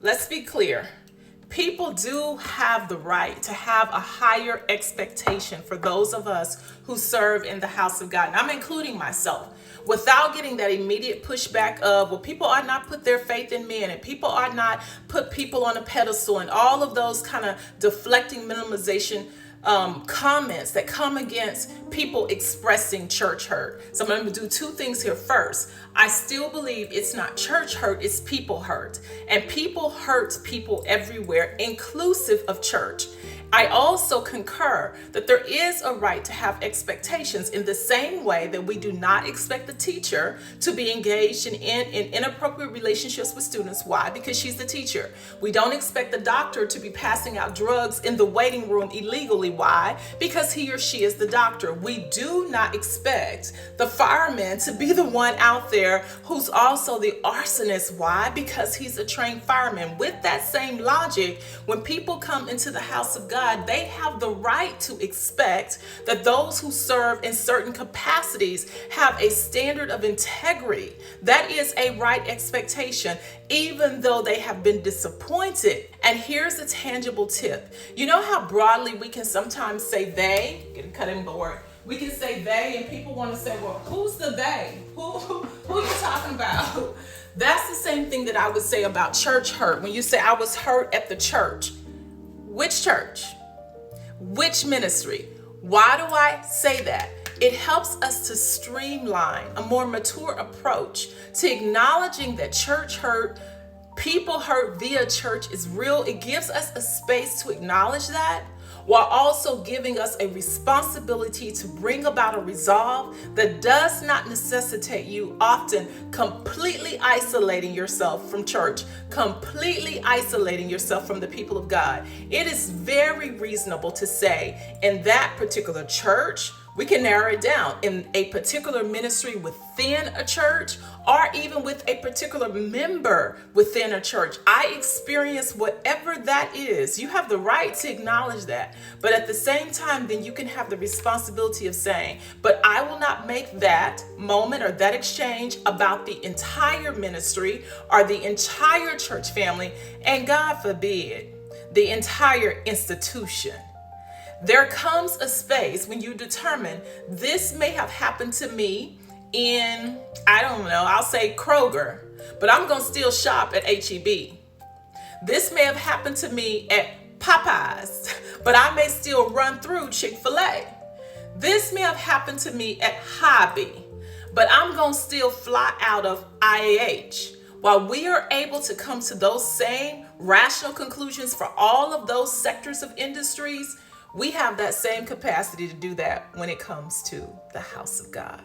Let's be clear. People do have the right to have a higher expectation for those of us who serve in the house of God. And I'm including myself, without getting that immediate pushback of, well, people ought not put their faith in men and people ought not put people on a pedestal and all of those kind of deflecting minimization comments that come against people expressing church hurt. So I'm going to do two things here. First, I still believe it's not church hurt, it's people hurt. And people hurt people everywhere, inclusive of church. I also concur that there is a right to have expectations in the same way that we do not expect the teacher to be engaged in inappropriate relationships with students. Why? Because she's the teacher. We don't expect the doctor to be passing out drugs in the waiting room illegally. Why? Because he or she is the doctor. We do not expect the fireman to be the one out there who's also the arsonist. Why? Because he's a trained fireman. With that same logic, when people come into the house of God, they have the right to expect that those who serve in certain capacities have a standard of integrity. That is a right expectation, even though they have been disappointed. And here's a tangible tip. You know how broadly we can sometimes say they, getting cutting board. We can say they, and people want to say, well, who's the they? Who are you talking about? That's the same thing that I would say about church hurt. When you say I was hurt at the church, which church? Which ministry? Why do I say that? It helps us to streamline a more mature approach to acknowledging that church hurt, people hurt via church is real. It gives us a space to acknowledge that, while also giving us a responsibility to bring about a resolve that does not necessitate you often completely isolating yourself from church, completely isolating yourself from the people of God. It is very reasonable to say in that particular church, we can narrow it down in a particular ministry within a church, or even with a particular member within a church. I experience whatever that is. You have the right to acknowledge that. But at the same time, then you can have the responsibility of saying, but I will not make that moment or that exchange about the entire ministry or the entire church family, and God forbid, the entire institution. There comes a space when you determine this may have happened to me in, I don't know, I'll say Kroger, but I'm going to still shop at HEB. This may have happened to me at Popeyes, but I may still run through Chick-fil-A. This may have happened to me at Hobby, but I'm going to still fly out of IAH. While we are able to come to those same rational conclusions for all of those sectors of industries, we have that same capacity to do that when it comes to the house of God.